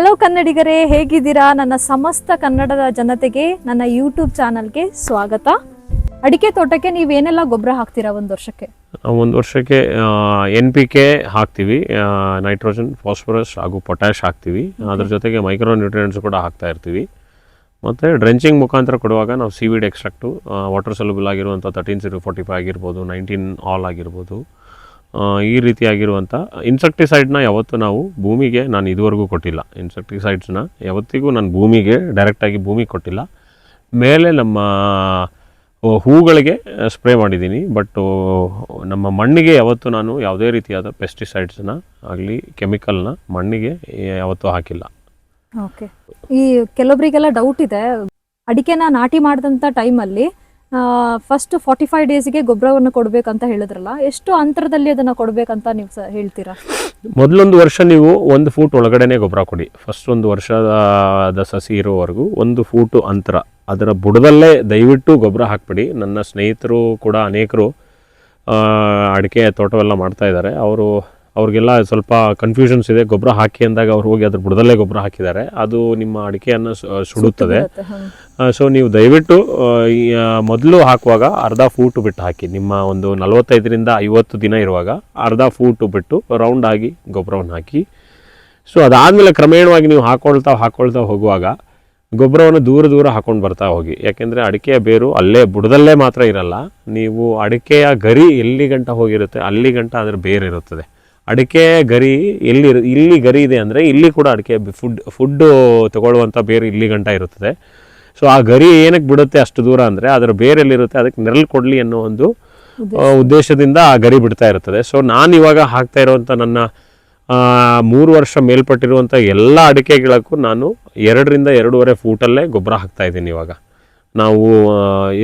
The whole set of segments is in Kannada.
ಹಲೋ ಕನ್ನಡಿಗರೇ, ಹೇಗಿದ್ದೀರಾ? ನನ್ನ ಸಮಸ್ತ ಕನ್ನಡದ ಜನತೆಗೆ ನನ್ನ ಯೂಟ್ಯೂಬ್ ಚಾನಲ್ಗೆ ಸ್ವಾಗತ. ಅಡಿಕೆ ತೋಟಕ್ಕೆ ನೀವೇನೆಲ್ಲ ಗೊಬ್ಬರ ಹಾಕ್ತೀರಾ ಒಂದು ವರ್ಷಕ್ಕೆ? ಒಂದು ವರ್ಷಕ್ಕೆ NPK ಹಾಕ್ತೀವಿ, ನೈಟ್ರೋಜನ್, ಫಾಸ್ಫರಸ್ ಹಾಗೂ ಪೊಟ್ಯಾಶ್ ಹಾಕ್ತೀವಿ. ಅದ್ರ ಜೊತೆಗೆ ಮೈಕ್ರೋ ನ್ಯೂಟ್ರಿಯೆಂಟ್ಸ್ ಕೂಡ ಹಾಕ್ತಾ ಇರ್ತೀವಿ. ಮತ್ತು ಡ್ರೆಂಚಿಂಗ್ ಮುಖಾಂತರ ಕೊಡುವಾಗ ನಾವು ಸೀವೀಡ್ ಎಕ್ಸ್ಟ್ರಾಕ್ಟು, ವಾಟರ್ ಸಲ್ಯುಬಲ್ ಆಗಿರುವಂಥ 13-045 ಆಗಿರ್ಬೋದು, 19 ಆಲ್ ಆಗಿರ್ಬೋದು, ಈ ರೀತಿಯಾಗಿರುವಂಥ ಇನ್ಸೆಕ್ಟಿಸೈಡ್ನ ಯಾವತ್ತೂ ನಾವು ಭೂಮಿಗೆ ನಾನು ಇದುವರೆಗೂ ಕೊಟ್ಟಿಲ್ಲ. ಇನ್ಸೆಕ್ಟಿಸೈಡ್ಸ್ನ ಯಾವತ್ತಿಗೂ ನಾನು ಭೂಮಿಗೆ ಡೈರೆಕ್ಟಾಗಿ ಭೂಮಿಗೆ ಕೊಟ್ಟಿಲ್ಲ. ಮೇಲೆ ನಮ್ಮ ಹೂಗಳಿಗೆ ಸ್ಪ್ರೇ ಮಾಡಿದ್ದೀನಿ. ಬಟ್ ನಮ್ಮ ಮಣ್ಣಿಗೆ ಯಾವತ್ತೂ ನಾನು ಯಾವುದೇ ರೀತಿಯಾದ ಪೆಸ್ಟಿಸೈಡ್ಸ್ನ ಆಗಲಿ ಕೆಮಿಕಲ್ನ ಮಣ್ಣಿಗೆ ಯಾವತ್ತೂ ಹಾಕಿಲ್ಲ. ಓಕೆ. ಈ ಕೆಲವೊಬ್ಬರಿಗೆಲ್ಲ ಡೌಟ್ ಇದೆ, ಅಡಿಕೆನ ನಾಟಿ ಮಾಡಿದಂಥ ಟೈಮಲ್ಲಿ ಫಸ್ಟ್ 45 ಡೇಸ್ಗೆ ಗೊಬ್ಬರವನ್ನು ಕೊಡಬೇಕಂತ ಹೇಳಿದ್ರಲ್ಲ, ಎಷ್ಟು ಅಂತರದಲ್ಲಿ ಅದನ್ನು ಕೊಡಬೇಕಂತ ನೀವು ಹೇಳ್ತೀರಾ? ಮೊದಲೊಂದು ವರ್ಷ ನೀವು 1 ಫೂಟ್ ಒಳಗಡೆನೆ ಗೊಬ್ಬರ ಕೊಡಿ. ಫಸ್ಟ್ 1 ವರ್ಷದ ಸಸಿ ಇರೋವರೆಗೂ 1 ಫೂಟು ಅಂತರ, ಅದರ ಬುಡದಲ್ಲೇ ದಯವಿಟ್ಟು ಗೊಬ್ಬರ ಹಾಕ್ಬಿಡಿ. ನನ್ನ ಸ್ನೇಹಿತರು ಕೂಡ ಅನೇಕರು ಅಡಿಕೆ ತೋಟವೆಲ್ಲ ಮಾಡ್ತಾ ಇದ್ದಾರೆ. ಅವ್ರಿಗೆಲ್ಲ ಸ್ವಲ್ಪ ಕನ್ಫ್ಯೂಷನ್ಸ್ ಇದೆ. ಗೊಬ್ಬರ ಹಾಕಿ ಅಂದಾಗ ಅವ್ರು ಹೋಗಿ ಅದ್ರ ಬುಡದಲ್ಲೇ ಗೊಬ್ಬರ ಹಾಕಿದ್ದಾರೆ, ಅದು ನಿಮ್ಮ ಅಡಿಕೆಯನ್ನು ಸುಡುತ್ತದೆ. ಸೊ ನೀವು ದಯವಿಟ್ಟು ಮೊದಲು ಹಾಕುವಾಗ ಅರ್ಧ ಫೂಟು ಬಿಟ್ಟು ಹಾಕಿ. ನಿಮ್ಮ ಒಂದು 45-50 ದಿನ ಇರುವಾಗ ಅರ್ಧ ಫೂಟು ಬಿಟ್ಟು ರೌಂಡ್ ಆಗಿ ಗೊಬ್ಬರವನ್ನು ಹಾಕಿ. ಸೊ ಅದಾದಮೇಲೆ ಕ್ರಮೇಣವಾಗಿ ನೀವು ಹಾಕ್ಕೊಳ್ತಾ ಹೋಗುವಾಗ ಗೊಬ್ಬರವನ್ನು ದೂರ ಹಾಕೊಂಡು ಬರ್ತಾ ಹೋಗಿ. ಯಾಕೆಂದರೆ ಅಡಿಕೆಯ ಬೇರು ಅಲ್ಲೇ ಬುಡದಲ್ಲೇ ಮಾತ್ರ ಇರಲ್ಲ, ನೀವು ಅಡಿಕೆಯ ಗರಿ ಎಲ್ಲಿ ಗಂಟ ಹೋಗಿರುತ್ತೆ ಅಲ್ಲಿ ಗಂಟ ಅದರ ಬೇರು ಇರುತ್ತದೆ. ಅಡಿಕೆ ಗರಿ ಇಲ್ಲಿ ಗರಿ ಇದೆ ಅಂದರೆ ಇಲ್ಲಿ ಕೂಡ ಅಡಿಕೆ ಫುಡ್ಡು ತಗೊಳ್ಳುವಂಥ ಬೇರು ಇಲ್ಲಿ ಗಂಟ ಇರುತ್ತದೆ. ಸೊ ಆ ಗರಿ ಏನಕ್ಕೆ ಬಿಡುತ್ತೆ ಅಷ್ಟು ದೂರ ಅಂದರೆ ಅದರ ಬೇರೆಲ್ಲಿರುತ್ತೆ, ಅದಕ್ಕೆ ನೆರಳು ಕೊಡಲಿ ಅನ್ನೋ ಒಂದು ಉದ್ದೇಶದಿಂದ ಆ ಗರಿ ಬಿಡ್ತಾ ಇರ್ತದೆ. ಸೊ ನಾನು ಇವಾಗ ಹಾಕ್ತಾ ಇರುವಂಥ ನನ್ನ 3 ವರ್ಷ ಮೇಲ್ಪಟ್ಟಿರುವಂಥ ಎಲ್ಲ ಅಡಿಕೆ ಗಿಡಕ್ಕೂ ನಾನು 2-2.5 ಫೂಟಲ್ಲೇ ಗೊಬ್ಬರ ಹಾಕ್ತಾ ಇದ್ದೀನಿ. ಇವಾಗ ನಾವು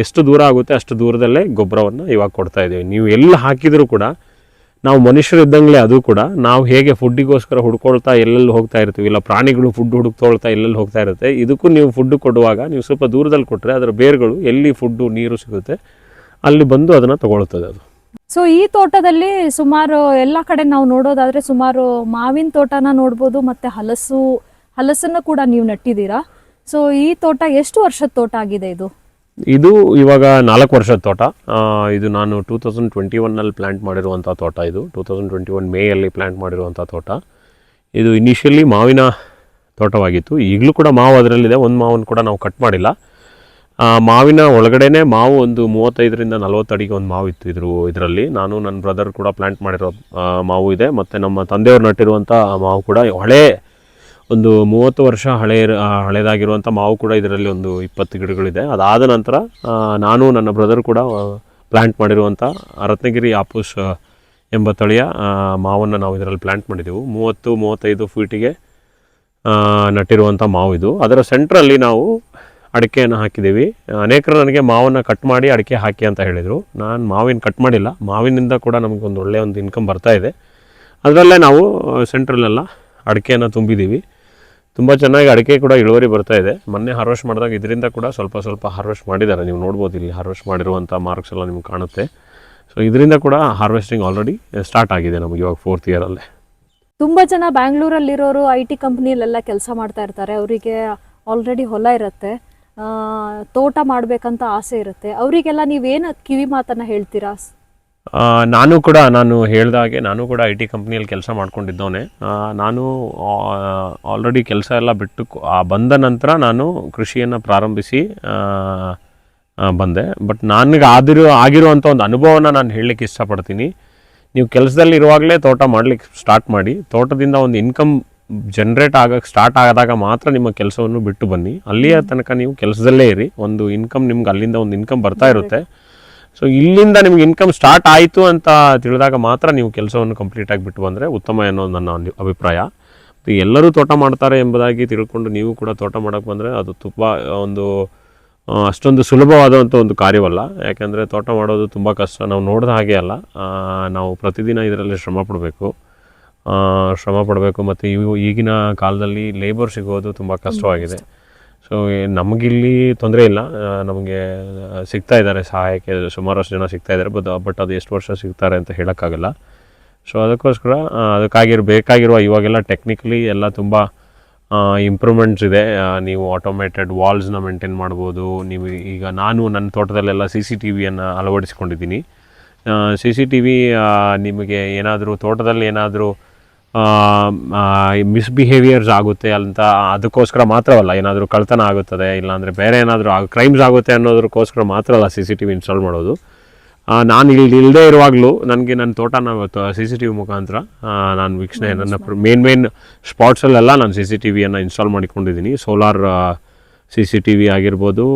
ಎಷ್ಟು ದೂರ ಆಗುತ್ತೆ ಅಷ್ಟು ದೂರದಲ್ಲೇ ಗೊಬ್ಬರವನ್ನು ಇವಾಗ ಕೊಡ್ತಾ ಇದ್ದೀವಿ. ನೀವು ಎಲ್ಲಿ ಹಾಕಿದರೂ ಕೂಡ ನಾವು ಮನುಷ್ಯರು ಇದ್ದಂಗೆ ಅದು ಕೂಡ ನಾವು ಹೇಗೆ ಫುಡ್ಡಿಗೋಸ್ಕರ ಹುಡ್ಕೊಳ್ತಾ ಎಲ್ಲೆಲ್ಲಿ ಹೋಗ್ತಾ ಇರ್ತೀವಿ, ಇಲ್ಲ ಪ್ರಾಣಿಗಳು ಫುಡ್ ಹುಡುಕ್ತೊಳ್ತಾ ಎಲ್ಲೆಲ್ಲಿ ಹೋಗ್ತಾ ಇರುತ್ತೆ, ಇದಕ್ಕೂ ನೀವು ಫುಡ್ ಕೊಡುವಾಗ ನೀವು ಸ್ವಲ್ಪ ದೂರದಲ್ಲಿ ಕೊಟ್ಟರೆ ಅದರ ಬೇರುಗಳು ಎಲ್ಲಿ ಫುಡ್ಡು ನೀರು ಸಿಗುತ್ತೆ ಅಲ್ಲಿ ಬಂದು ಅದನ್ನು ತಗೊಳ್ತದೆ ಅದು. ಸೊ ಈ ತೋಟದಲ್ಲಿ ಸುಮಾರು ಎಲ್ಲ ಕಡೆ ನಾವು ನೋಡೋದಾದ್ರೆ ಸುಮಾರು ಮಾವಿನ ತೋಟನ ನೋಡ್ಬೋದು, ಮತ್ತೆ ಹಲಸನ್ನು ಕೂಡ ನೀವು ನೆಟ್ಟಿದ್ದೀರಾ. ಸೊ ಈ ತೋಟ ಎಷ್ಟು ವರ್ಷದ ತೋಟ ಆಗಿದೆ ಇದು? ಇದು ಇವಾಗ 4 ವರ್ಷದ ತೋಟ. ಇದು ನಾನು 2021 ಪ್ಲ್ಯಾಂಟ್ ಮಾಡಿರುವಂಥ ತೋಟ. ಇದು 2021 ಮೇಯಲ್ಲಿ ಪ್ಲ್ಯಾಂಟ್ ಮಾಡಿರುವಂಥ ತೋಟ. ಇದು ಇನಿಷಿಯಲಿ ಮಾವಿನ ತೋಟವಾಗಿತ್ತು. ಈಗಲೂ ಕೂಡ ಮಾವು ಅದರಲ್ಲಿದೆ. ಒಂದು ಮಾವನ್ನು ಕೂಡ ನಾವು ಕಟ್ ಮಾಡಿಲ್ಲ. ಮಾವಿನ ಒಳಗಡೆನೆ ಮಾವು ಒಂದು 35-40 ಅಡಿಗೆ ಒಂದು ಮಾವು ಇತ್ತು ಇದರಲ್ಲಿ. ನಾನು ನನ್ನ ಬ್ರದರ್ ಕೂಡ ಪ್ಲ್ಯಾಂಟ್ ಮಾಡಿರೋ ಮಾವು ಇದೆ. ಮತ್ತು ನಮ್ಮ ತಂದೆಯವರು ನಟ್ಟಿರುವಂಥ ಮಾವು ಕೂಡ ಒಂದು 30 ವರ್ಷ ಹಳೆಯದಾಗಿರುವಂಥ ಮಾವು ಕೂಡ ಇದರಲ್ಲಿ ಒಂದು 20 ಗಿಡಗಳಿದೆ. ಅದಾದ ನಂತರ ನಾನು ನನ್ನ ಬ್ರದರ್ ಕೂಡ ಪ್ಲ್ಯಾಂಟ್ ಮಾಡಿರುವಂಥ ರತ್ನಗಿರಿ ಆಪೂಸ್ ಎಂಬ ತಳಿಯ ಮಾವನ್ನು ನಾವು ಇದರಲ್ಲಿ ಪ್ಲ್ಯಾಂಟ್ ಮಾಡಿದ್ದೆವು. 30-35 ಫೀಟಿಗೆ ನಟ್ಟಿರುವಂಥ ಮಾವು ಇದು. ಅದರ ಸೆಂಟ್ರಲ್ಲಿ ನಾವು ಅಡಿಕೆಯನ್ನು ಹಾಕಿದ್ದೀವಿ. ಅನೇಕರು ನನಗೆ ಮಾವನ್ನು ಕಟ್ ಮಾಡಿ ಅಡಿಕೆ ಹಾಕಿ ಅಂತ ಹೇಳಿದರು. ನಾನು ಮಾವಿನ ಕಟ್ ಮಾಡಿಲ್ಲ. ಮಾವಿನಿಂದ ಕೂಡ ನಮಗೊಂದು ಒಳ್ಳೆಯ ಒಂದು ಇನ್ಕಮ್ ಬರ್ತಾ ಇದೆ. ಅದರಲ್ಲೇ ನಾವು ಸೆಂಟ್ರಲ್ಲೆಲ್ಲ ಅಡಿಕೆಯನ್ನು ತುಂಬಿದ್ದೀವಿ. ತುಂಬ ಚೆನ್ನಾಗಿ ಅಡಿಕೆ ಕೂಡ ಇಳುವರಿ ಬರ್ತಾ ಇದೆ. ಮೊನ್ನೆ ಹಾರ್ವೆಸ್ಟ್ ಮಾಡಿದಾಗ ಇದರಿಂದ ಕೂಡ ಸ್ವಲ್ಪ ಹಾರ್ವೆಸ್ಟ್ ಮಾಡಿದ್ದಾರೆ. ನೀವು ನೋಡ್ಬೋದು, ಇಲ್ಲಿ ಹಾರ್ವೆಸ್ಟ್ ಮಾಡಿರುವಂಥ ಮಾರ್ಕ್ಸ್ ಎಲ್ಲ ನಿಮ್ಗೆ ಕಾಣುತ್ತೆ. ಸೊ ಇದರಿಂದ ಕೂಡ ಹಾರ್ವೆಸ್ಟಿಂಗ್ ಆಲ್ರೆಡಿ ಸ್ಟಾರ್ಟ್ ಆಗಿದೆ ನಮಗೆ ಇವಾಗ 4th ಇಯರಲ್ಲೇ. ತುಂಬ ಜನ ಬ್ಯಾಂಗ್ಳೂರಲ್ಲಿರೋರು IT ಕಂಪ್ನಿಯಲ್ಲೆಲ್ಲ ಕೆಲಸ ಮಾಡ್ತಾ ಇರ್ತಾರೆ. ಅವರಿಗೆ ಆಲ್ರೆಡಿ ಹೊಲ ಇರುತ್ತೆ, ತೋಟ ಮಾಡಬೇಕಂತ ಆಸೆ ಇರುತ್ತೆ. ಅವರಿಗೆಲ್ಲ ನೀವೇನು ಕಿವಿ ಮಾತನ್ನು ಹೇಳ್ತೀರಾ? ನಾನು ಹೇಳಿದ ಹಾಗೆ ನಾನು ಕೂಡ IT ಕಂಪ್ನಿಯಲ್ಲಿ ಕೆಲಸ ಮಾಡ್ಕೊಂಡಿದ್ದವನೇ. ನಾನು ಆಲ್ರೆಡಿ ಕೆಲಸ ಎಲ್ಲ ಬಿಟ್ಟು ಬಂದ ನಂತರ ನಾನು ಕೃಷಿಯನ್ನು ಪ್ರಾರಂಭಿಸಿ ಬಂದೆ. ಬಟ್ ನನಗೆ ಆಗಿರುವಂಥ ಒಂದು ಅನುಭವನ ನಾನು ಹೇಳಲಿಕ್ಕೆ ಇಷ್ಟಪಡ್ತೀನಿ. ನೀವು ಕೆಲಸದಲ್ಲಿ ಇರುವಾಗಲೇ ತೋಟ ಮಾಡಲಿಕ್ಕೆ ಸ್ಟಾರ್ಟ್ ಮಾಡಿ. ತೋಟದಿಂದ ಒಂದು ಇನ್ಕಮ್ ಜನ್ರೇಟ್ ಆಗಕ್ಕೆ ಸ್ಟಾರ್ಟ್ ಆದಾಗ ಮಾತ್ರ ನಿಮ್ಮ ಕೆಲಸವನ್ನು ಬಿಟ್ಟು ಬನ್ನಿ. ಅಲ್ಲಿಯ ತನಕ ನೀವು ಕೆಲಸದಲ್ಲೇ ಇರಿ. ಒಂದು ಇನ್ಕಮ್ ನಿಮ್ಗೆ ಅಲ್ಲಿಂದ ಒಂದು ಇನ್ಕಮ್ ಬರ್ತಾ ಇರುತ್ತೆ. ಸೊ ಇಲ್ಲಿಂದ ನಿಮ್ಗೆ ಇನ್ಕಮ್ ಸ್ಟಾರ್ಟ್ ಆಯಿತು ಅಂತ ತಿಳಿದಾಗ ಮಾತ್ರ ನೀವು ಕೆಲಸವನ್ನು ಕಂಪ್ಲೀಟಾಗಿ ಬಿಟ್ಟು ಬಂದರೆ ಉತ್ತಮ ಅನ್ನೋದು ನನ್ನ ಅಭಿಪ್ರಾಯ. ಎಲ್ಲರೂ ತೋಟ ಮಾಡ್ತಾರೆ ಎಂಬುದಾಗಿ ತಿಳ್ಕೊಂಡು ನೀವು ಕೂಡ ತೋಟ ಮಾಡೋಕ್ಕೆ ಬಂದರೆ ಅದು ತುಂಬ ಒಂದು ಅಷ್ಟೊಂದು ಸುಲಭವಾದಂಥ ಒಂದು ಕಾರ್ಯವಲ್ಲ. ಯಾಕೆಂದರೆ ತೋಟ ಮಾಡೋದು ತುಂಬ ಕಷ್ಟ. ನಾವು ನೋಡಿದ ಹಾಗೆ ಅಲ್ಲ, ನಾವು ಪ್ರತಿದಿನ ಇದರಲ್ಲಿ ಶ್ರಮ ಪಡಬೇಕು. ಮತ್ತು ಈಗಿನ ಕಾಲದಲ್ಲಿ ಲೇಬರ್ ಸಿಗೋದು ತುಂಬ ಕಷ್ಟವಾಗಿದೆ. ಸೊ ನಮಗಿಲ್ಲಿ ತೊಂದರೆ ಇಲ್ಲ, ನಮಗೆ ಸಿಗ್ತಾ ಇದ್ದಾರೆ ಸಹಾಯಕ್ಕೆ ಸುಮಾರಷ್ಟು ಜನ ಸಿಗ್ತಾ ಇದ್ದಾರೆ. ಬಟ್ ಅದು ಎಷ್ಟು ವರ್ಷ ಸಿಗ್ತಾರೆ ಅಂತ ಹೇಳೋಕ್ಕಾಗಲ್ಲ. ಸೊ ಅದಕ್ಕೋಸ್ಕರ ಬೇಕಾಗಿರುವ ಇವಾಗೆಲ್ಲ ಟೆಕ್ನಿಕಲಿ ಎಲ್ಲ ತುಂಬ ಇಂಪ್ರೂವ್ಮೆಂಟ್ಸ್ ಇದೆ. ನೀವು ಆಟೋಮೇಟೆಡ್ ವಾಲ್ಸ್ನ ಮೇಂಟೈನ್ ಮಾಡ್ಬೋದು. ನೀವು ಈಗ ನಾನು ನನ್ನ ತೋಟದಲ್ಲೆಲ್ಲ CCTV ಅಳವಡಿಸ್ಕೊಂಡಿದ್ದೀನಿ. CCTV ನಿಮಗೆ ಏನಾದರೂ ತೋಟದಲ್ಲಿ ಏನಾದರೂ ಮಿಸ್ಬಿಹೇವಿಯರ್ಸ್ ಆಗುತ್ತೆ ಅಂತ ಅದಕ್ಕೋಸ್ಕರ ಮಾತ್ರವಲ್ಲ, ಏನಾದರೂ ಕಳ್ತನ ಆಗುತ್ತದೆ ಇಲ್ಲಾಂದರೆ ಬೇರೆ ಏನಾದರೂ ಕ್ರೈಮ್ಸ್ ಆಗುತ್ತೆ ಅನ್ನೋದಕ್ಕೋಸ್ಕರ ಮಾತ್ರ ಅಲ್ಲ CCTV ಇನ್ಸ್ಟಾಲ್ ಮಾಡೋದು. ನಾನು ಇಲ್ಲದೇ ಇರುವಾಗಲೂ ನನಗೆ ನನ್ನ ತೋಟನ CCTV ಮುಖಾಂತರ ನಾನು ವೀಕ್ಷಣೆ ನನ್ನ ಮೇನ್ ಸ್ಪಾಟ್ಸಲ್ಲೆಲ್ಲ ನಾನು CCTV ಇನ್ಸ್ಟಾಲ್ ಮಾಡಿಕೊಂಡಿದ್ದೀನಿ. ಸೋಲಾರ್ CCTV ಆಗಿರ್ಬೋದು,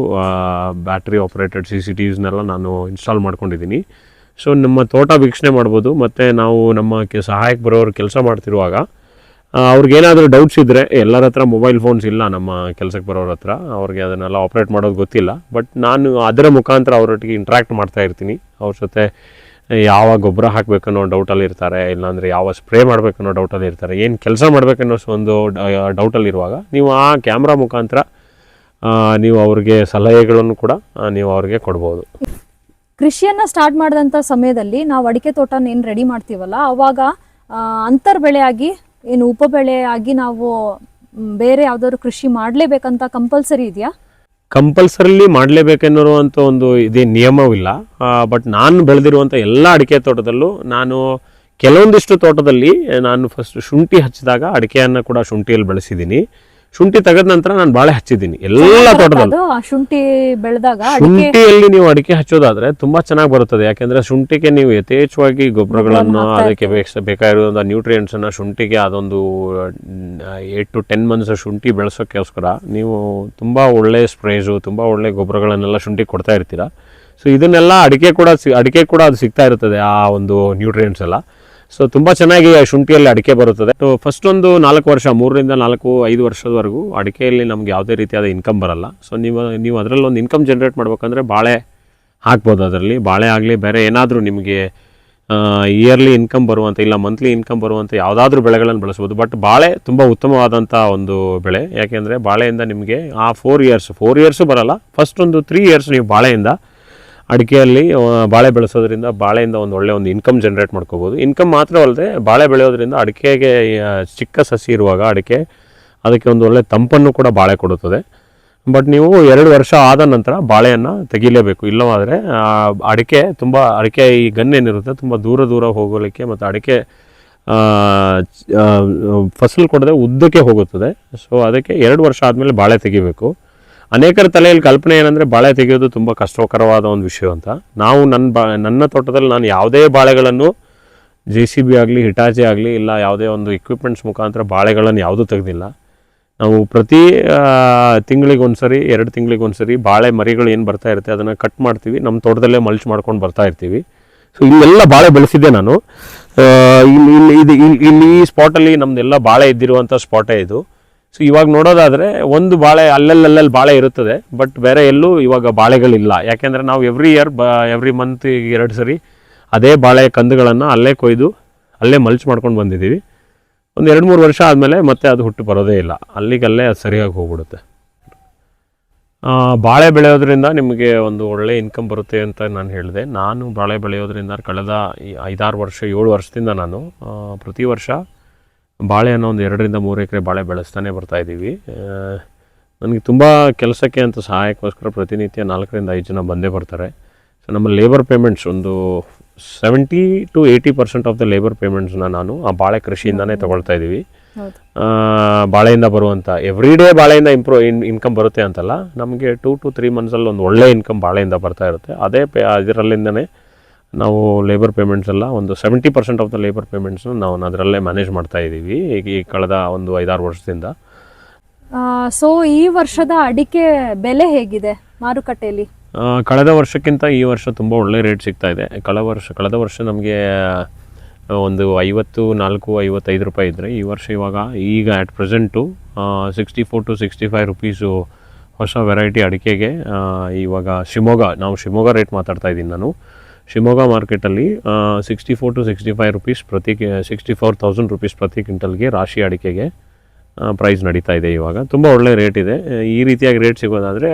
ಬ್ಯಾಟ್ರಿ ಆಪ್ರೇಟೆಡ್ CCTVಸ್ನೆಲ್ಲ ನಾನು ಇನ್ಸ್ಟಾಲ್ ಮಾಡ್ಕೊಂಡಿದ್ದೀನಿ. ಸೊ ನಮ್ಮ ತೋಟ ವೀಕ್ಷಣೆ ಮಾಡ್ಬೋದು. ಮತ್ತು ನಾವು ನಮ್ಮ ಸಹಾಯಕ್ಕೆ ಬರೋರು ಕೆಲಸ ಮಾಡ್ತಿರುವಾಗ ಅವ್ರಿಗೇನಾದರೂ ಡೌಟ್ಸ್ ಇದ್ದರೆ, ಎಲ್ಲರ ಹತ್ರ ಮೊಬೈಲ್ ಫೋನ್ಸ್ ಇಲ್ಲ ನಮ್ಮ ಕೆಲಸಕ್ಕೆ ಬರೋರ ಹತ್ರ, ಅವ್ರಿಗೆ ಅದನ್ನೆಲ್ಲ ಆಪ್ರೇಟ್ ಮಾಡೋದು ಗೊತ್ತಿಲ್ಲ. ಬಟ್ ನಾನು ಅದರ ಮುಖಾಂತರ ಅವರೊಟ್ಟಿಗೆ ಇಂಟ್ರ್ಯಾಕ್ಟ್ ಮಾಡ್ತಾ ಇರ್ತೀನಿ. ಅವ್ರ ಜೊತೆ ಯಾವ ಗೊಬ್ಬರ ಹಾಕಬೇಕನ್ನೋ ಡೌಟಲ್ಲಿ ಇರ್ತಾರೆ, ಇಲ್ಲಾಂದರೆ ಯಾವ ಸ್ಪ್ರೇ ಮಾಡಬೇಕನ್ನೋ ಡೌಟಲ್ಲಿ ಇರ್ತಾರೆ, ಏನು ಕೆಲಸ ಮಾಡಬೇಕನ್ನೋ ಒಂದು ಡೌಟಲ್ಲಿರುವಾಗ ನೀವು ಆ ಕ್ಯಾಮ್ರಾ ಮುಖಾಂತರ ನೀವು ಅವ್ರಿಗೆ ಸಲಹೆಗಳನ್ನು ಕೂಡ ನೀವು ಅವ್ರಿಗೆ ಕೊಡ್ಬೋದು. ಕೃಷಿಯನ್ನ ಸ್ಟಾರ್ಟ್ ಮಾಡಿದಂಥ ಸಮಯದಲ್ಲಿ ನಾವು ಅಡಿಕೆ ತೋಟನ ಏನು ರೆಡಿ ಮಾಡ್ತೀವಲ್ಲ, ಅವಾಗ ಅಂತರ್ ಬೆಳೆಯಾಗಿ ಏನು ಉಪ ಬೆಳೆಯಾಗಿ ನಾವು ಬೇರೆ ಯಾವ್ದಾದ್ರು ಕೃಷಿ ಮಾಡಲೇಬೇಕಂತ ಕಂಪಲ್ಸರಿ ಇದೆಯಾ? ಕಂಪಲ್ಸರಿಲಿ ಮಾಡಲೇಬೇಕೆನ್ನುವಂಥ ಒಂದು ಇದೇ ನಿಯಮವಿಲ್ಲ. ಬಟ್ ನಾನು ಬೆಳೆದಿರುವಂಥ ಎಲ್ಲ ಅಡಿಕೆ ತೋಟದಲ್ಲೂ ನಾನು ಕೆಲವೊಂದಿಷ್ಟು ತೋಟದಲ್ಲಿ ನಾನು ಫಸ್ಟ್ ಶುಂಠಿ ಹಚ್ಚಿದಾಗ ಅಡಿಕೆಯನ್ನು ಕೂಡ ಶುಂಠಿಯಲ್ಲಿ ಬೆಳೆಸಿದ್ದೀನಿ. ಶುಂಠಿ ತೆಗೆದ ನಂತರ ನಾನು ಬಾಳೆ ಹಚ್ಚಿದ್ದೀನಿ ಎಲ್ಲ ತೋಟದಲ್ಲೂ. ಶುಂಠಿ ಬೆಳೆದಾಗ ಶುಂಠಿಯಲ್ಲಿ ನೀವು ಅಡಿಕೆ ಹಚ್ಚೋದಾದ್ರೆ ತುಂಬಾ ಚೆನ್ನಾಗಿ ಬರುತ್ತದೆ. ಯಾಕೆಂದ್ರೆ ಶುಂಠಿಗೆ ನೀವು ಯಥೇಚ್ಛವಾಗಿ ಗೊಬ್ಬರಗಳನ್ನು, ಅದಕ್ಕೆ ಬೇಕಾಗಿರುವಂಥ ನ್ಯೂಟ್ರಿಯೆಂಟ್ಸ್ ಅನ್ನ ಶುಂಠಿಗೆ ಅದೊಂದು 8 to 10 months ಶುಂಠಿ ಬೆಳೆಸೋಕ್ಕೋಸ್ಕರ ನೀವು ತುಂಬಾ ಒಳ್ಳೆ ಸ್ಪ್ರೇಸು, ತುಂಬಾ ಒಳ್ಳೆ ಗೊಬ್ಬರಗಳನ್ನೆಲ್ಲ ಶುಂಠಿಗೆ ಕೊಡ್ತಾ ಇರ್ತೀರಾ. ಸೊ ಇದನ್ನೆಲ್ಲ ಅಡಿಕೆ ಕೂಡ ಅದು ಸಿಗ್ತಾ ಇರ್ತದೆ, ಆ ಒಂದು ನ್ಯೂಟ್ರಿಯೆಂಟ್ಸ್ ಎಲ್ಲ. ಸೊ ತುಂಬ ಚೆನ್ನಾಗಿ ಶುಂಠಿಯಲ್ಲಿ ಅಡಿಕೆ ಬರುತ್ತದೆ. ಫಸ್ಟ್ ಒಂದು 4 ವರ್ಷ, 3 ರಿಂದ 5 ವರ್ಷದವರೆಗೂ ಅಡಿಕೆಯಲ್ಲಿ ನಮ್ಗೆ ಯಾವುದೇ ರೀತಿಯಾದ ಇನ್ಕಮ್ ಬರಲ್ಲ. ಸೊ ನೀವು ಅದರಲ್ಲಿ ಒಂದು ಇನ್ಕಮ್ ಜನ್ರೇಟ್ ಮಾಡ್ಬೇಕಂದ್ರೆ ಬಾಳೆ ಹಾಕ್ಬೋದು. ಅದರಲ್ಲಿ ಬಾಳೆ ಆಗಲಿ, ಬೇರೆ ಏನಾದರೂ ನಿಮಗೆ ಇಯರ್ಲಿ ಇನ್ಕಮ್ ಬರುವಂಥ ಇಲ್ಲ ಮಂತ್ಲಿ ಇನ್ಕಮ್ ಬರುವಂಥ ಯಾವುದಾದ್ರೂ ಬೆಳೆಗಳನ್ನು ಬೆಳೆಸ್ಬೋದು. ಬಟ್ ಬಾಳೆ ತುಂಬ ಉತ್ತಮವಾದಂಥ ಒಂದು ಬೆಳೆ. ಯಾಕೆಂದರೆ ಬಾಳೆಯಿಂದ ನಿಮಗೆ ಆ 4 ಇಯರ್ಸು ಬರಲ್ಲ, ಫಸ್ಟ್ ಒಂದು 3 years ನೀವು ಬಾಳೆಯಿಂದ ಅಡಿಕೆಯಲ್ಲಿ ಬಾಳೆ ಬೆಳೆಸೋದ್ರಿಂದ ಬಾಳೆಯಿಂದ ಒಂದು ಒಳ್ಳೆ ಒಂದು ಇನ್ಕಮ್ ಜನ್ರೇಟ್ ಮಾಡ್ಕೋಬೋದು. ಇನ್ಕಮ್ ಮಾತ್ರವಲ್ಲದೆ ಬಾಳೆ ಬೆಳೆಯೋದ್ರಿಂದ ಅಡಿಕೆಗೆ ಚಿಕ್ಕ ಸಸಿ ಇರುವಾಗ ಅದಕ್ಕೆ ಒಂದು ಒಳ್ಳೆ ತಂಪನ್ನು ಕೂಡ ಬಾಳೆ ಕೊಡುತ್ತದೆ. ಬಟ್ ನೀವು 2 ವರ್ಷ ಆದ ನಂತರ ಬಾಳೆಯನ್ನು ತೆಗಿಲೇಬೇಕು. ಇಲ್ಲವಾದರೆ ಅಡಿಕೆ ಈ ಗನ್ನೇನಿರುತ್ತೆ ತುಂಬ ದೂರ ಹೋಗಲಿಕ್ಕೆ, ಮತ್ತು ಅಡಿಕೆ ಫಸಲು ಕೊಡದೆ ಉದ್ದಕ್ಕೆ ಹೋಗುತ್ತದೆ. ಸೊ ಅದಕ್ಕೆ 2 ವರ್ಷ ಆದಮೇಲೆ ಬಾಳೆ ತೆಗಿಬೇಕು. ಅನೇಕರ ತಲೆಯಲ್ಲಿ ಕಲ್ಪನೆ ಏನಂದರೆ ಬಾಳೆ ತೆಗೆಯೋದು ತುಂಬ ಕಷ್ಟಕರವಾದ ಒಂದು ವಿಷಯ ಅಂತ. ನಾವು ನನ್ನ ತೋಟದಲ್ಲಿ ನಾನು ಯಾವುದೇ ಬಾಳೆಗಳನ್ನು JCB ಆಗಲಿ, ಹಿಟಾಚಿ ಆಗಲಿ, ಇಲ್ಲ ಯಾವುದೇ ಒಂದು ಇಕ್ವಿಪ್ಮೆಂಟ್ಸ್ ಮುಖಾಂತರ ಬಾಳೆಗಳನ್ನು ಯಾವುದೂ ತೆಗೆದಿಲ್ಲ. ನಾವು ಪ್ರತಿ ತಿಂಗಳಿಗೊಂದ್ಸರಿ 2 ತಿಂಗಳಿಗೊಂದ್ಸರಿ ಬಾಳೆ ಮರಿಗಳು ಏನು ಬರ್ತಾ ಇರುತ್ತೆ ಅದನ್ನು ಕಟ್ ಮಾಡ್ತೀವಿ, ನಮ್ಮ ತೋಟದಲ್ಲೇ ಮಲ್ಚ್ ಮಾಡ್ಕೊಂಡು ಬರ್ತಾ ಇರ್ತೀವಿ. ಸೊ ಇಲ್ಲೆಲ್ಲ ಬಾಳೆ ಬೆಳೆಸಿದ್ದೆ ನಾನು. ಇಲ್ಲಿ ಈ ಸ್ಪಾಟಲ್ಲಿ ನಮ್ಮದೆಲ್ಲ ಬಾಳೆ ಇದ್ದಿರುವಂಥ ಸ್ಪಾಟೇ ಇದು. ಸೊ ಇವಾಗ ನೋಡೋದಾದರೆ ಒಂದು ಬಾಳೆ ಅಲ್ಲಲ್ಲಿ ಬಾಳೆ ಇರುತ್ತದೆ, ಬಟ್ ಬೇರೆ ಎಲ್ಲೂ ಇವಾಗ ಬಾಳೆಗಳಿಲ್ಲ. ಯಾಕೆಂದರೆ ನಾವು ಎವ್ರಿ ಮಂತ್ 2 ಸರಿ ಅದೇ ಬಾಳೆ ಕಂದುಗಳನ್ನು ಅಲ್ಲೇ ಕೊಯ್ದು ಅಲ್ಲೇ ಮಲ್ಚ್ ಮಾಡ್ಕೊಂಡು ಬಂದಿದ್ದೀವಿ. ಒಂದು 2-3 ವರ್ಷ ಆದಮೇಲೆ ಮತ್ತೆ ಅದು ಹುಟ್ಟು ಬರೋದೇ ಇಲ್ಲ, ಅಲ್ಲಿಗಲ್ಲೇ ಅದು ಸರಿಯಾಗಿ ಹೋಗ್ಬಿಡುತ್ತೆ. ಬಾಳೆ ಬೆಳೆಯೋದ್ರಿಂದ ನಿಮಗೆ ಒಂದು ಒಳ್ಳೆ ಇನ್ಕಮ್ ಬರುತ್ತೆ ಅಂತ ನಾನು ಹೇಳಿದೆ. ನಾನು ಬಾಳೆ ಬೆಳೆಯೋದ್ರಿಂದ ಕಳೆದ 5-6 ವರ್ಷ 7 ವರ್ಷದಿಂದ ನಾನು ಪ್ರತಿ ವರ್ಷ ಬಾಳೆಯನ್ನು ಒಂದು 2 ರಿಂದ 3 ಎಕರೆ ಬಾಳೆ ಬೆಳೆಸ್ತಾನೆ ಬರ್ತಾಯಿದ್ದೀವಿ. ನನಗೆ ತುಂಬ ಕೆಲಸಕ್ಕೆ ಅಂತ ಸಹಾಯಕ್ಕೋಸ್ಕರ ಪ್ರತಿನಿತ್ಯ 4 ರಿಂದ 5 ಜನ ಬಂದೇ ಬರ್ತಾರೆ. ಸೊ ನಮ್ಮ ಲೇಬರ್ ಪೇಮೆಂಟ್ಸ್ ಒಂದು 70 to 80% ಆಫ್ ದ ಲೇಬರ್ ಪೇಮೆಂಟ್ಸ್ನ ನಾನು ಆ ಬಾಳೆ ಕೃಷಿಯಿಂದನೇ ತೊಗೊಳ್ತಾ ಇದ್ದೀವಿ. ಬಾಳೆಯಿಂದ ಬರುವಂಥ ಎವ್ರಿ ಡೇ ಬಾಳೆಯಿಂದ ಇನ್ಕಮ್ ಬರುತ್ತೆ ಅಂತಲ್ಲ, ನಮಗೆ 2 to 3 monthsಲ್ಲಿ ಒಂದು ಒಳ್ಳೆ ಇನ್ಕಮ್ ಬಾಳೆಯಿಂದ ಬರ್ತಾ ಇರುತ್ತೆ. ಇದರಲ್ಲಿಂದನೇ ನಾವು ಲೇಬರ್ ಪೇಮೆಂಟ್ಸ್ ಎಲ್ಲ ಒಂದು 70% ಆಫ್ ದ ಲೇಬರ್ ಪೇಮೆಂಟ್ಸ್ನ ನಾವು ಅದರಲ್ಲೇ ಮ್ಯಾನೇಜ್ ಮಾಡ್ತಾ ಇದ್ದೀವಿ ಈ ಕಳೆದ ಒಂದು 5-6 ವರ್ಷದಿಂದ. ಸೊ ಈ ವರ್ಷದ ಅಡಿಕೆ ಬೆಲೆ ಹೇಗಿದೆ ಮಾರುಕಟ್ಟೆಯಲ್ಲಿ? ಕಳೆದ ವರ್ಷಕ್ಕಿಂತ ಈ ವರ್ಷ ತುಂಬ ಒಳ್ಳೆ ರೇಟ್ ಸಿಗ್ತಾ ಇದೆ. ಕಳೆದ ವರ್ಷ ನಮಗೆ ಒಂದು 54-55 ರೂಪಾಯಿ ಇದ್ದರೆ, ಈ ವರ್ಷ ಈಗ ಅಟ್ ಪ್ರೆಸೆಂಟು 64 to 65 rupees ಹೊಸ ವೆರೈಟಿ ಅಡಿಕೆಗೆ ಇವಾಗ ಶಿವಮೊಗ್ಗ ರೇಟ್ ಮಾತಾಡ್ತಾ ಇದ್ದೀನಿ ನಾನು. ಶಿವಮೊಗ್ಗ ಮಾರ್ಕೆಟಲ್ಲಿ 64 to 65 rupees 64,000 rupees ಪ್ರತಿ ಕ್ವಿಂಟಲ್ಗೆ ರಾಶಿ ಅಡಿಕೆಗೆ ಪ್ರೈಸ್ ನಡೀತಾ ಇದೆ. ಇವಾಗ ತುಂಬ ಒಳ್ಳೆ ರೇಟ್ ಇದೆ. ಈ ರೀತಿಯಾಗಿ ರೇಟ್ ಸಿಗೋದಾದರೆ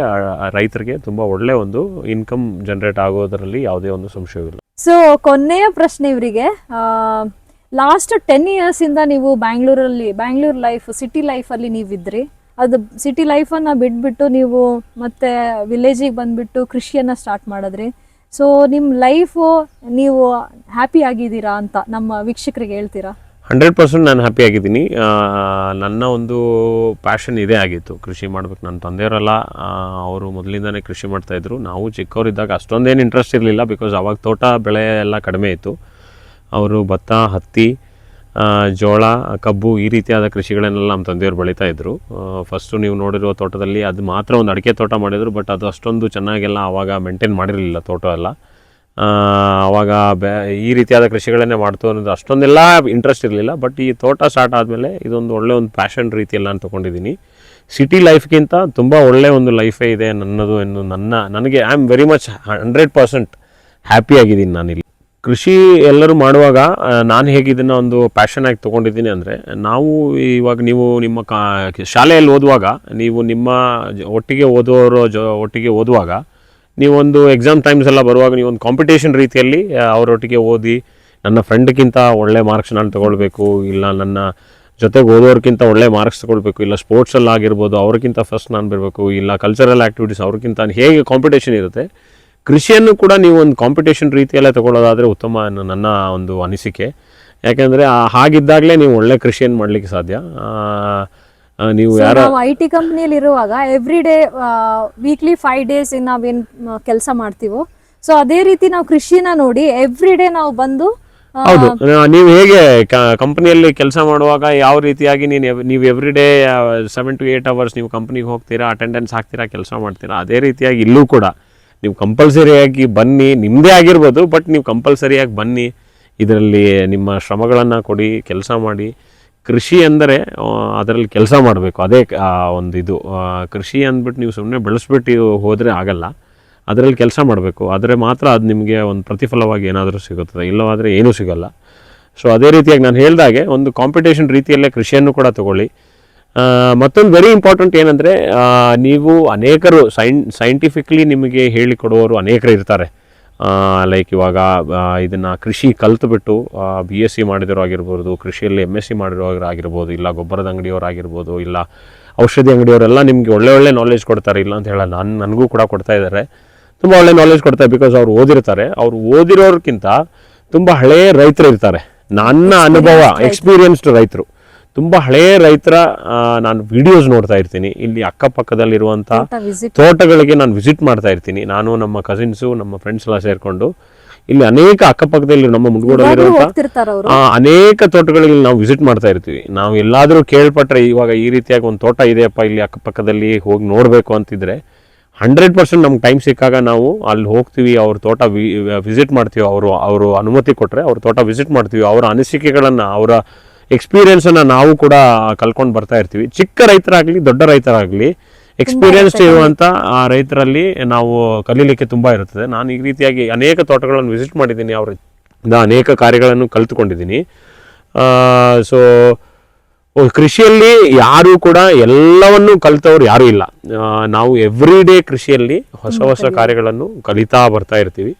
ರೈತರಿಗೆ ತುಂಬ ಒಳ್ಳೆ ಒಂದು ಇನ್ಕಮ್ ಜನರೇಟ್ ಆಗೋದರಲ್ಲಿ ಯಾವುದೇ ಒಂದು ಸಂಶಯವಿಲ್ಲ. ಸೊ ಕೊನೆಯ ಪ್ರಶ್ನೆ ಇವರಿಗೆ, ಲಾಸ್ಟ್ 10 years ಇಂದ ನೀವು ಬ್ಯಾಂಗ್ಳೂರ್ ಲೈಫ್, ಸಿಟಿ ಲೈಫಲ್ಲಿ ನೀವಿದ್ರಿ. ಅದು ಸಿಟಿ ಲೈಫನ್ನು ಬಿಟ್ಬಿಟ್ಟು ನೀವು ಮತ್ತೆ ವಿಲೇಜಿಗೆ ಬಂದುಬಿಟ್ಟು ಕೃಷಿಯನ್ನು ಸ್ಟಾರ್ಟ್ ಮಾಡಿದ್ರಿ. ಸೊ ನಿಮ್ಮ ಲೈಫು ನೀವು ಹ್ಯಾಪಿ ಆಗಿದ್ದೀರಾ ಅಂತ ನಮ್ಮ ವೀಕ್ಷಕರಿಗೆ ಹೇಳ್ತೀರಾ? 100% ನಾನು ಹ್ಯಾಪಿ ಆಗಿದ್ದೀನಿ. ನನ್ನ ಒಂದು ಪ್ಯಾಷನ್ ಇದೇ ಆಗಿತ್ತು, ಕೃಷಿ ಮಾಡ್ಬೇಕು. ನನ್ನ ತಂದೆಯವರೆಲ್ಲ ಅವರು ಮೊದಲಿಂದನೇ ಕೃಷಿ ಮಾಡ್ತಾಯಿದ್ರು. ನಾವು ಚಿಕ್ಕವರಿದ್ದಾಗ ಅಷ್ಟೊಂದೇನು ಇಂಟ್ರೆಸ್ಟ್ ಇರಲಿಲ್ಲ, ಬಿಕಾಸ್ ಅವಾಗ ತೋಟ ಬೆಳೆ ಎಲ್ಲ ಕಡಿಮೆ ಇತ್ತು. ಅವರು ಭತ್ತ, ಹತ್ತಿ, ಜೋಳ, ಕಬ್ಬು ಈ ರೀತಿಯಾದ ಕೃಷಿಗಳನ್ನೆಲ್ಲ ನಮ್ಮ ತಂದೆಯವರು ಬೆಳೀತಾಯಿದ್ರು. ಫಸ್ಟು ನೀವು ನೋಡಿರೋ ತೋಟದಲ್ಲಿ ಅದು ಮಾತ್ರ ಒಂದು ಅಡಿಕೆ ತೋಟ ಮಾಡಿದರು, ಬಟ್ ಅದು ಅಷ್ಟೊಂದು ಚೆನ್ನಾಗೆಲ್ಲ ಆವಾಗ ಮೇಂಟೈನ್ ಮಾಡಿರಲಿಲ್ಲ ತೋಟ ಎಲ್ಲ. ಆವಾಗ ಈ ರೀತಿಯಾದ ಕೃಷಿಗಳನ್ನೇ ಮಾಡ್ತು ಅನ್ನೋದು ಅಷ್ಟೊಂದೆಲ್ಲ ಇಂಟ್ರೆಸ್ಟ್ ಇರಲಿಲ್ಲ. ಬಟ್ ಈ ತೋಟ ಸ್ಟಾರ್ಟ್ ಆದಮೇಲೆ ಇದೊಂದು ಒಳ್ಳೆ ಒಂದು ಪ್ಯಾಷನ್ ರೀತಿಯಲ್ಲಿ ನಾನು ತೊಗೊಂಡಿದ್ದೀನಿ. ಸಿಟಿ ಲೈಫ್ಗಿಂತ ತುಂಬ ಒಳ್ಳೆಯ ಒಂದು ಲೈಫೇ ಇದೆ ನನ್ನದು ಎಂದು ನನಗೆ I am very much 100% happy ಆಗಿದ್ದೀನಿ ನಾನಿಲ್ಲಿ. ಕೃಷಿ ಎಲ್ಲರೂ ಮಾಡುವಾಗ ನಾನು ಹೇಗೆ ಇದನ್ನು ಒಂದು ಪ್ಯಾಷನ್ ಆಗಿ ತೊಗೊಂಡಿದ್ದೀನಿ ಅಂದರೆ, ನಾವು ಇವಾಗ ನೀವು ನಿಮ್ಮ ಶಾಲೆಯಲ್ಲಿ ಓದುವಾಗ, ನೀವು ನಿಮ್ಮ ಒಟ್ಟಿಗೆ ಓದೋರು ಒಟ್ಟಿಗೆ ಓದುವಾಗ, ನೀವೊಂದು ಎಕ್ಸಾಮ್ ಟೈಮ್ಸ್ ಎಲ್ಲ ಬರುವಾಗ ನೀವೊಂದು ಕಾಂಪಿಟೇಷನ್ ರೀತಿಯಲ್ಲಿ ಅವರೊಟ್ಟಿಗೆ ಓದಿ, ನನ್ನ ಫ್ರೆಂಡ್ಗಿಂತ ಒಳ್ಳೆ ಮಾರ್ಕ್ಸ್ ನಾನು ತೊಗೊಳ್ಬೇಕು, ಇಲ್ಲ ನನ್ನ ಜೊತೆಗೆ ಓದೋರ್ಗಿಂತ ಒಳ್ಳೆ ಮಾರ್ಕ್ಸ್ ತೊಗೊಳ್ಬೇಕು, ಇಲ್ಲ ಸ್ಪೋರ್ಟ್ಸಲ್ಲಿ ಆಗಿರ್ಬೋದು ಅವ್ರಿಗಿಂತ ಫಸ್ಟ್ ನಾನು ಬರಬೇಕು, ಇಲ್ಲ ಕಲ್ಚರಲ್ ಆ್ಯಕ್ಟಿವಿಟೀಸ್ ಅವ್ರಿಗಿಂತ ಹೇಗೆ ಕಾಂಪಿಟೇಷನ್ ಇರುತ್ತೆ, ಕೃಷಿಯನ್ನು ಕೂಡ ನೀವು ಒಂದು ಕಾಂಪಿಟೇಷನ್ ರೀತಿಯಲ್ಲೇ ತೊಗೊಳ್ಳೋದಾದರೆ ಉತ್ತಮ ಅನ್ನೋ ನನ್ನ ಒಂದು ಅನಿಸಿಕೆ. ಯಾಕೆಂದರೆ ಹಾಗಿದ್ದಾಗಲೇ ನೀವು ಒಳ್ಳೆ ಕೃಷಿಯನ್ನು ಮಾಡಲಿಕ್ಕೆ ಸಾಧ್ಯ. ನೀವು ನಾವು IT ಕಂಪ್ನಿಯಲ್ಲಿ ಇರುವಾಗ ಎವ್ರಿ ಡೇ ವೀಕ್ಲಿ 5 days ನಾವೇನು ಕೆಲಸ ಮಾಡ್ತೀವೋ, ಸೊ ಅದೇ ರೀತಿ ನಾವು ಕೃಷಿನ ನೋಡಿ ಎವ್ರಿ ಡೇ ನಾವು ಬಂದು. ಹೌದು, ನೀವು ಹೇಗೆ ಕಂಪ್ನಿಯಲ್ಲಿ ಕೆಲಸ ಮಾಡುವಾಗ ಯಾವ ರೀತಿಯಾಗಿ ನೀವು ಎವ್ರಿ ಡೇ 7 to 8 hours ನೀವು ಕಂಪ್ನಿಗೆ ಹೋಗ್ತೀರಾ, ಅಟೆಂಡೆನ್ಸ್ ಹಾಕ್ತೀರಾ, ಕೆಲಸ ಮಾಡ್ತೀರಾ, ಅದೇ ರೀತಿಯಾಗಿ ಇಲ್ಲೂ ಕೂಡ ನೀವು ಕಂಪಲ್ಸರಿಯಾಗಿ ಬನ್ನಿ. ನಿಮ್ಮದೇ ಆಗಿರ್ಬೋದು, ಬಟ್ ನೀವು ಕಂಪಲ್ಸರಿಯಾಗಿ ಬನ್ನಿ, ಇದರಲ್ಲಿ ನಿಮ್ಮ ಶ್ರಮಗಳನ್ನು ಕೊಡಿ, ಕೆಲಸ ಮಾಡಿ. ಕೃಷಿ ಅಂದರೆ ಅದರಲ್ಲಿ ಕೆಲಸ ಮಾಡಬೇಕು, ಅದೇ ಒಂದು ಇದು. ಕೃಷಿ ಅಂದ್ಬಿಟ್ಟು ನೀವು ಸುಮ್ಮನೆ ಬೆಳೆಸ್ಬಿಟ್ಟು ಹೋದರೆ ಆಗಲ್ಲ, ಅದರಲ್ಲಿ ಕೆಲಸ ಮಾಡಬೇಕು. ಆದರೆ ಮಾತ್ರ ಅದು ನಿಮಗೆ ಒಂದು ಪ್ರತಿಫಲವಾಗಿ ಏನಾದರೂ ಸಿಗುತ್ತದೆ, ಇಲ್ಲವಾದರೆ ಏನೂ ಸಿಗಲ್ಲ. ಸೊ ಅದೇ ರೀತಿಯಾಗಿ ನಾನು ಹೇಳಿದಾಗೆ ಒಂದು ಕಾಂಪಿಟೇಷನ್ ರೀತಿಯಲ್ಲೇ ಕೃಷಿಯನ್ನು ಕೂಡ ತಗೊಳ್ಳಿ. ಮತ್ತೊಂದು ವೆರಿ ಇಂಪಾರ್ಟೆಂಟ್ ಏನಂದರೆ, ನೀವು ಅನೇಕರು ಸೈಂಟಿಫಿಕ್ಲಿ ನಿಮಗೆ ಹೇಳಿಕೊಡುವವರು ಅನೇಕರು ಇರ್ತಾರೆ. ಲೈಕ್ ಇವಾಗ ಇದನ್ನು ಕೃಷಿ ಕಲ್ತುಬಿಟ್ಟು BSc ಮಾಡಿದವರು ಆಗಿರ್ಬೋದು, ಕೃಷಿಯಲ್ಲಿ MSc ಮಾಡಿರೋರು ಆಗಿರ್ಬೋದು, ಇಲ್ಲ ಗೊಬ್ಬರದ ಅಂಗಡಿಯವರಾಗಿರ್ಬೋದು, ಇಲ್ಲ ಔಷಧಿ ಅಂಗಡಿಯವರೆಲ್ಲ ನಿಮಗೆ ಒಳ್ಳೆ ನಾಲೆಜ್ ಕೊಡ್ತಾರೆ. ಇಲ್ಲ ಅಂತ ಹೇಳಲ್ಲ, ನನಗೂ ಕೂಡ ಕೊಡ್ತಾ ಇದ್ದಾರೆ, ತುಂಬ ಒಳ್ಳೆ ನಾಲೆಜ್ ಕೊಡ್ತಾರೆ. ಬಿಕಾಸ್ ಅವ್ರು ಓದಿರ್ತಾರೆ. ಅವ್ರು ಓದಿರೋರ್ಗಿಂತ ತುಂಬ ಹಳೆಯ ರೈತರು ಇರ್ತಾರೆ. ನನ್ನ ಅನುಭವ, ಎಕ್ಸ್ಪೀರಿಯನ್ಸ್ಡ್ ರೈತರು, ತುಂಬ ಹಳೆಯ ರೈತರ ನಾನು ವಿಡಿಯೋಸ್ ನೋಡ್ತಾ ಇರ್ತೀನಿ. ಇಲ್ಲಿ ಅಕ್ಕಪಕ್ಕದಲ್ಲಿರುವಂಥ ತೋಟಗಳಿಗೆ ನಾನು ವಿಸಿಟ್ ಮಾಡ್ತಾ ಇರ್ತೀನಿ. ನಾನು, ನಮ್ಮ ಕಸಿನ್ಸು, ನಮ್ಮ ಫ್ರೆಂಡ್ಸ್ ಎಲ್ಲ ಸೇರಿಕೊಂಡು ಇಲ್ಲಿ ಅನೇಕ ಅಕ್ಕಪಕ್ಕದಲ್ಲಿ ನಮ್ಮ ಮುಂದ್ಗಡೆಯಲ್ಲಿರುವಂಥ ಅನೇಕ ತೋಟಗಳಿಗೆ ನಾವು ವಿಸಿಟ್ ಮಾಡ್ತಾ ಇರ್ತೀವಿ. ನಾವು ಎಲ್ಲಾದರೂ ಕೇಳ್ಪಟ್ರೆ, ಇವಾಗ ಈ ರೀತಿಯಾಗಿ ಒಂದು ತೋಟ ಇದೆಯಪ್ಪ ಇಲ್ಲಿ ಅಕ್ಕಪಕ್ಕದಲ್ಲಿ, ಹೋಗಿ ನೋಡಬೇಕು ಅಂತಿದ್ರೆ 100% ನಮ್ಗೆ ಟೈಮ್ ಸಿಕ್ಕಾಗ ನಾವು ಅಲ್ಲಿ ಹೋಗ್ತೀವಿ, ಅವ್ರ ತೋಟ ವಿಸಿಟ್ ಮಾಡ್ತೀವಿ. ಅವರು ಅನುಮತಿ ಕೊಟ್ಟರೆ ಅವ್ರ ತೋಟ ವಿಸಿಟ್ ಮಾಡ್ತೀವಿ. ಅವರ ಅನಿಸಿಕೆಗಳನ್ನು, ಅವರ ಎಕ್ಸ್ಪೀರಿಯನ್ಸನ್ನು ನಾವು ಕೂಡ ಕಲ್ಕೊಂಡು ಬರ್ತಾ ಇರ್ತೀವಿ. ಚಿಕ್ಕ ರೈತರಾಗಲಿ, ದೊಡ್ಡ ರೈತರಾಗಲಿ, ಎಕ್ಸ್ಪೀರಿಯನ್ಸ್ಡ್ ಇರುವಂಥ ಆ ರೈತರಲ್ಲಿ ನಾವು ಕಲೀಲಿಕ್ಕೆ ತುಂಬ ಇರುತ್ತದೆ. ನಾನು ಈ ರೀತಿಯಾಗಿ ಅನೇಕ ತೋಟಗಳನ್ನು ವಿಸಿಟ್ ಮಾಡಿದ್ದೀನಿ, ಅವರಿಂದ ಅನೇಕ ಕಾರ್ಯಗಳನ್ನು ಕಲಿತುಕೊಂಡಿದ್ದೀನಿ. ಸೊ ಕೃಷಿಯಲ್ಲಿ ಯಾರೂ ಕೂಡ ಎಲ್ಲವನ್ನೂ ಕಲಿತವ್ರು ಯಾರೂ ಇಲ್ಲ. ನಾವು ಎವ್ರಿ ಡೇ ಕೃಷಿಯಲ್ಲಿ ಹೊಸ ಕಾರ್ಯಗಳನ್ನು ಕಲಿತಾ ಬರ್ತಾ ಇರ್ತೀವಿ.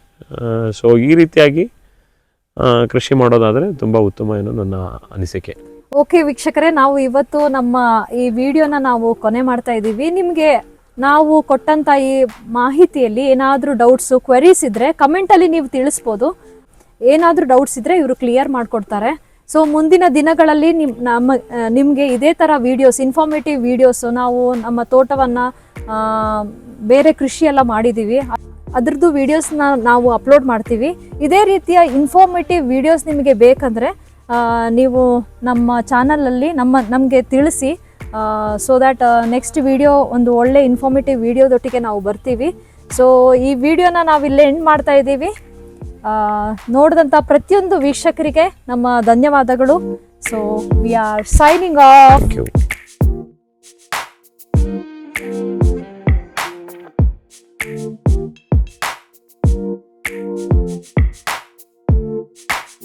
ಸೊ ಈ ರೀತಿಯಾಗಿ ಕೃಷಿ ಮಾಡೋದಾದರೆ ತುಂಬ ಉತ್ತಮ ಏನೋ ನನ್ನ ಅನಿಸಿಕೆ. ಓಕೆ ವೀಕ್ಷಕರೇ, ನಾವು ಇವತ್ತು ನಮ್ಮ ಈ ವಿಡಿಯೋನ ನಾವು ಕೊನೆ ಮಾಡ್ತಾ ಇದ್ದೀವಿ. ನಿಮಗೆ ನಾವು ಕೊಟ್ಟಂತ ಈ ಮಾಹಿತಿಯಲ್ಲಿ ಏನಾದರೂ ಡೌಟ್ಸು, ಕ್ವೆರೀಸ್ ಇದ್ದರೆ ಕಮೆಂಟಲ್ಲಿ ನೀವು ತಿಳಿಸ್ಬೋದು. ಏನಾದರೂ ಡೌಟ್ಸ್ ಇದ್ದರೆ ಇವರು ಕ್ಲಿಯರ್ ಮಾಡಿಕೊಡ್ತಾರೆ. ಸೊ ಮುಂದಿನ ದಿನಗಳಲ್ಲಿ ನಿಮಗೆ ಇದೇ ಥರ ವೀಡಿಯೋಸ್, ಇನ್ಫಾರ್ಮೇಟಿವ್ ವೀಡಿಯೋಸು, ನಾವು ನಮ್ಮ ತೋಟವನ್ನು ಬೇರೆ ಕೃಷಿ ಎಲ್ಲ ಮಾಡಿದ್ದೀವಿ, ಅದ್ರದ್ದು ವೀಡಿಯೋಸ್ನ ನಾವು ಅಪ್ಲೋಡ್ ಮಾಡ್ತೀವಿ. ಇದೇ ರೀತಿಯ ಇನ್ಫಾರ್ಮೇಟಿವ್ ವೀಡಿಯೋಸ್ ನಿಮಗೆ ಬೇಕಂದರೆ ನೀವು ನಮ್ಮ ಚಾನಲಲ್ಲಿ ನಮಗೆ ತಿಳಿಸಿ. ಸೊ ದ್ಯಾಟ್ ನೆಕ್ಸ್ಟ್ ವಿಡಿಯೋ ಒಂದು ಒಳ್ಳೆ ಇನ್ಫಾರ್ಮೇಟಿವ್ ವಿಡಿಯೋದೊಟ್ಟಿಗೆ ನಾವು ಬರ್ತೀವಿ. ಸೊ ಈ ವಿಡಿಯೋನ ನಾವಿಲ್ಲೇ ಎಂಡ್ ಮಾಡ್ತಾ ಇದ್ದೀವಿ. ನೋಡಿದಂಥ ಪ್ರತಿಯೊಂದು ವೀಕ್ಷಕರಿಗೆ ನಮ್ಮ ಧನ್ಯವಾದಗಳು. So we are signing off.